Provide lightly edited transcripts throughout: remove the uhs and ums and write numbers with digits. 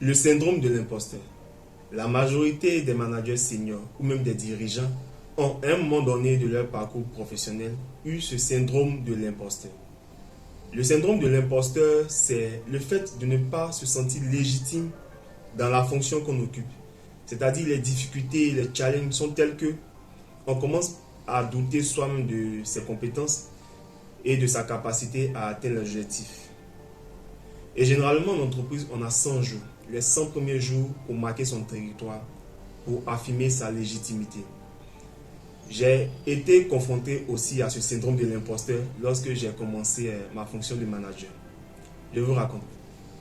Le syndrome de l'imposteur. La majorité des managers seniors ou même des dirigeants ont à un moment donné de leur parcours professionnel eu ce syndrome de l'imposteur. Le syndrome de l'imposteur, c'est le fait de ne pas se sentir légitime dans la fonction qu'on occupe. C'est-à-dire les difficultés, les challenges sont tels que on commence à douter soi-même de ses compétences et de sa capacité à atteindre l'objectif. Et généralement, en entreprise, on a 100 jours, les 100 premiers jours pour marquer son territoire, pour affirmer sa légitimité. J'ai été confronté aussi à ce syndrome de l'imposteur lorsque j'ai commencé ma fonction de manager. Je vous raconte.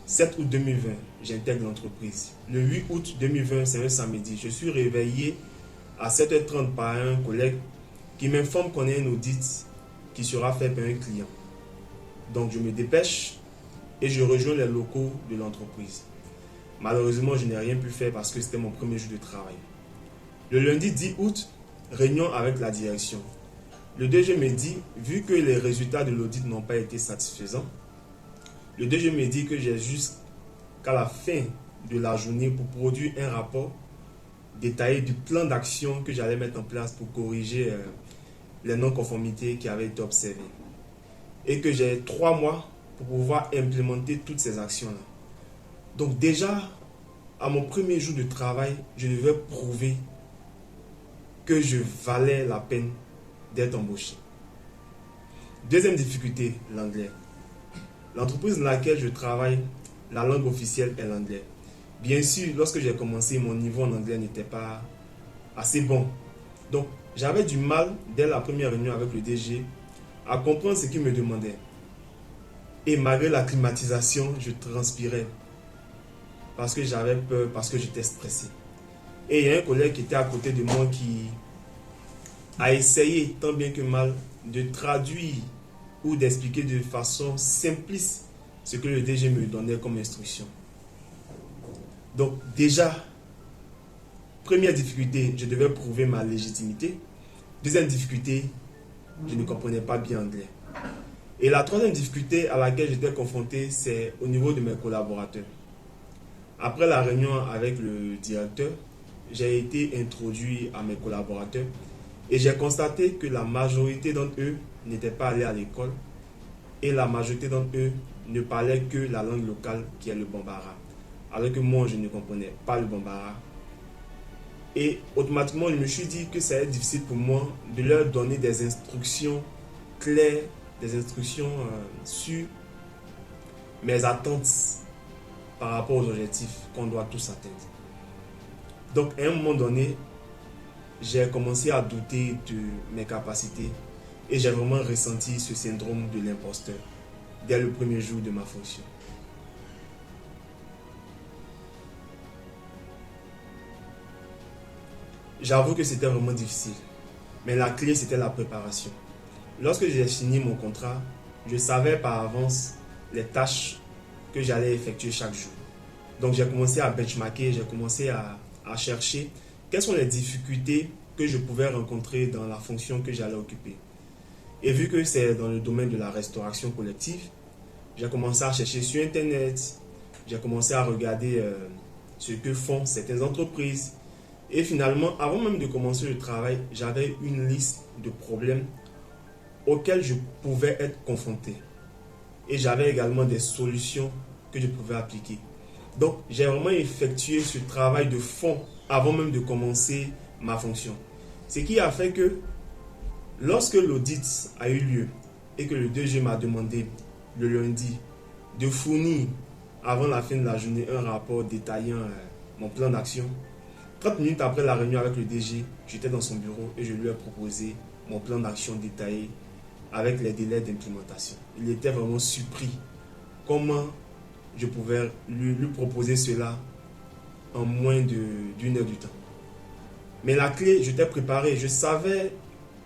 7 août 2020, j'intègre l'entreprise. Le 8 août 2020, c'est un samedi. Je suis réveillé à 7h30 par un collègue qui m'informe qu'on a un audit qui sera fait par un client. Donc je me dépêche et je rejoins les locaux de l'entreprise. Malheureusement, je n'ai rien pu faire parce que c'était mon premier jour de travail. Le lundi 10 août, réunion avec la direction. Le DG me dit, vu que les résultats de l'audit n'ont pas été satisfaisants, le DG me dit que j'ai jusqu'à la fin de la journée pour produire un rapport détaillé du plan d'action que j'allais mettre en place pour corriger les non-conformités qui avaient été observées. Et que j'ai 3 mois pour pouvoir implémenter toutes ces actions-là. Donc déjà, à mon premier jour de travail, je devais prouver que je valais la peine d'être embauché. Deuxième difficulté, l'anglais. L'entreprise dans laquelle je travaille, la langue officielle est l'anglais. Bien sûr, lorsque j'ai commencé, mon niveau en anglais n'était pas assez bon. Donc, j'avais du mal, dès la première réunion avec le DG, à comprendre ce qu'il me demandait. Et malgré la climatisation, je transpirais. Parce que j'avais peur, parce que j'étais stressé. Et il y a un collègue qui était à côté de moi qui a essayé, tant bien que mal, de traduire ou d'expliquer de façon simpliste ce que le DG me donnait comme instruction. Donc déjà, première difficulté, je devais prouver ma légitimité. Deuxième difficulté, je ne comprenais pas bien anglais. Et la troisième difficulté à laquelle j'étais confronté, c'est au niveau de mes collaborateurs. Après la réunion avec le directeur, j'ai été introduit à mes collaborateurs et j'ai constaté que la majorité d'entre eux n'étaient pas allés à l'école et la majorité d'entre eux ne parlaient que la langue locale qui est le bambara. Alors que moi, je ne comprenais pas le bambara. Et automatiquement, je me suis dit que ça allait être difficile pour moi de leur donner des instructions claires, des instructions sur mes attentes par rapport aux objectifs qu'on doit tous atteindre. Donc, à un moment donné, j'ai commencé à douter de mes capacités et j'ai vraiment ressenti ce syndrome de l'imposteur dès le premier jour de ma fonction. J'avoue que c'était vraiment difficile, mais la clé, c'était la préparation. Lorsque j'ai signé mon contrat, je savais par avance les tâches que j'allais effectuer chaque jour. Donc, j'ai commencé à benchmarker, j'ai commencé à chercher quelles sont les difficultés que je pouvais rencontrer dans la fonction que j'allais occuper. Et vu que c'est dans le domaine de la restauration collective, j'ai commencé à chercher sur Internet, j'ai commencé à regarder ce que font certaines entreprises. Et finalement, avant même de commencer le travail, j'avais une liste de problèmes auxquels je pouvais être confronté. Et j'avais également des solutions que je pouvais appliquer. Donc, j'ai vraiment effectué ce travail de fond avant même de commencer ma fonction. Ce qui a fait que lorsque l'audit a eu lieu et que le DG m'a demandé le lundi de fournir avant la fin de la journée un rapport détaillant mon plan d'action, 30 minutes après la réunion avec le DG, j'étais dans son bureau et je lui ai proposé mon plan d'action détaillé avec les délais d'implémentation. Il était vraiment surpris comment je pouvais lui proposer cela en moins d'une heure du temps. Mais la clé, j'étais préparé, je savais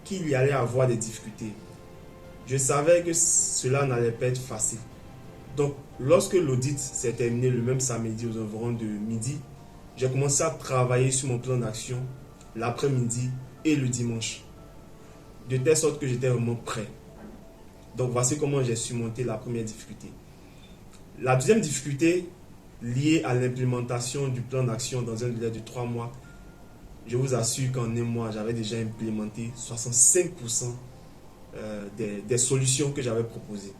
qu'il y allait avoir des difficultés. Je savais que cela n'allait pas être facile. Donc, lorsque l'audit s'est terminé le même samedi aux environs de midi, j'ai commencé à travailler sur mon plan d'action l'après-midi et le dimanche. De telle sorte que j'étais vraiment prêt. Donc, voici comment j'ai surmonté la première difficulté. La deuxième difficulté, liées à l'implémentation du plan d'action dans un délai de 3 mois, je vous assure qu'en un mois, j'avais déjà implémenté 65% des solutions que j'avais proposées.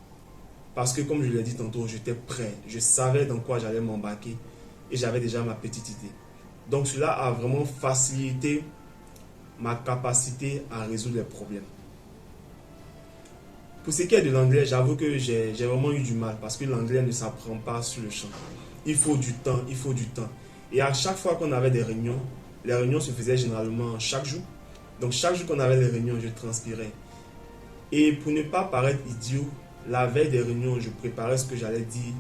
Parce que comme je l'ai dit tantôt, j'étais prêt, je savais dans quoi j'allais m'embarquer et j'avais déjà ma petite idée. Donc cela a vraiment facilité ma capacité à résoudre les problèmes. Pour ce qui est de l'anglais, j'avoue que j'ai vraiment eu du mal parce que l'anglais ne s'apprend pas sur le champ. Il faut du temps, il faut du temps. Et à chaque fois qu'on avait des réunions, les réunions se faisaient généralement chaque jour. Donc chaque jour qu'on avait les réunions, je transpirais. Et pour ne pas paraître idiot, la veille des réunions, je préparais ce que j'allais dire,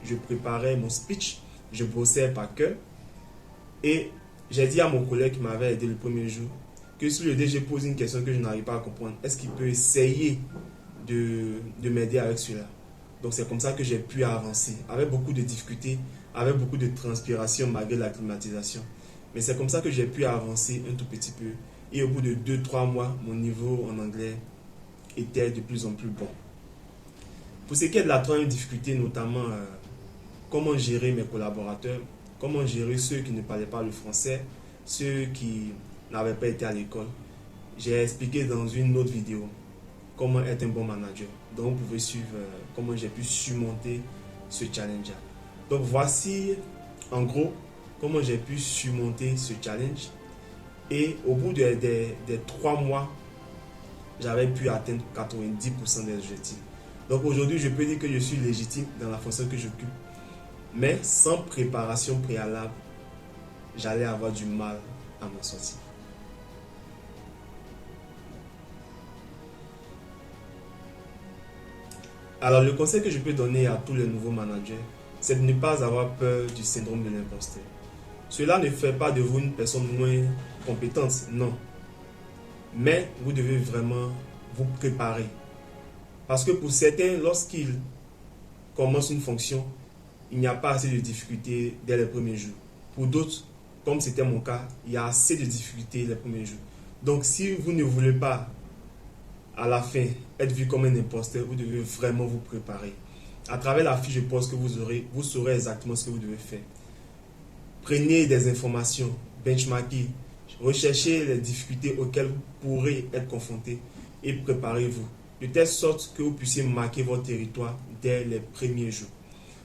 je préparais mon speech, je bossais par cœur. Et j'ai dit à mon collègue qui m'avait aidé le premier jour que si le DG pose une question que je n'arrive pas à comprendre, est-ce qu'il peut essayer de m'aider avec cela? Donc c'est comme ça que j'ai pu avancer, avec beaucoup de difficultés, avec beaucoup de transpiration malgré la climatisation. Mais c'est comme ça que j'ai pu avancer un tout petit peu. Et au bout de 2-3 mois, mon niveau en anglais était de plus en plus bon. Pour ce qui est de la troisième difficulté, notamment comment gérer mes collaborateurs, comment gérer ceux qui ne parlaient pas le français, ceux qui n'avaient pas été à l'école, j'ai expliqué dans une autre vidéo comment être un bon manager. Donc vous pouvez suivre comment j'ai pu surmonter ce challenge. Donc voici en gros comment j'ai pu surmonter ce challenge. Et au bout des 3 mois, j'avais pu atteindre 90% des objectifs. Donc aujourd'hui, je peux dire que je suis légitime dans la fonction que j'occupe. Mais sans préparation préalable, j'allais avoir du mal à m'en sortir. Alors le conseil que je peux donner à tous les nouveaux managers, c'est de ne pas avoir peur du syndrome de l'imposteur. Cela ne fait pas de vous une personne moins compétente, non. Mais vous devez vraiment vous préparer. Parce que pour certains, lorsqu'ils commencent une fonction, il n'y a pas assez de difficultés dès les premiers jours. Pour d'autres, comme c'était mon cas, il y a assez de difficultés les premiers jours. Donc si vous ne voulez pas à la fin être vu comme un imposteur, vous devez vraiment vous préparer. À travers la fiche de poste que vous aurez, vous saurez exactement ce que vous devez faire. Prenez des informations, benchmarkez, recherchez les difficultés auxquelles vous pourrez être confronté et préparez-vous de telle sorte que vous puissiez marquer votre territoire dès les premiers jours.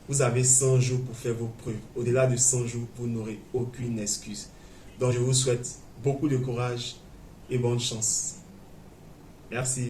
Vous avez 100 jours pour faire vos preuves. Au-delà de 100 jours, vous n'aurez aucune excuse. Donc je vous souhaite beaucoup de courage et bonne chance. Merci.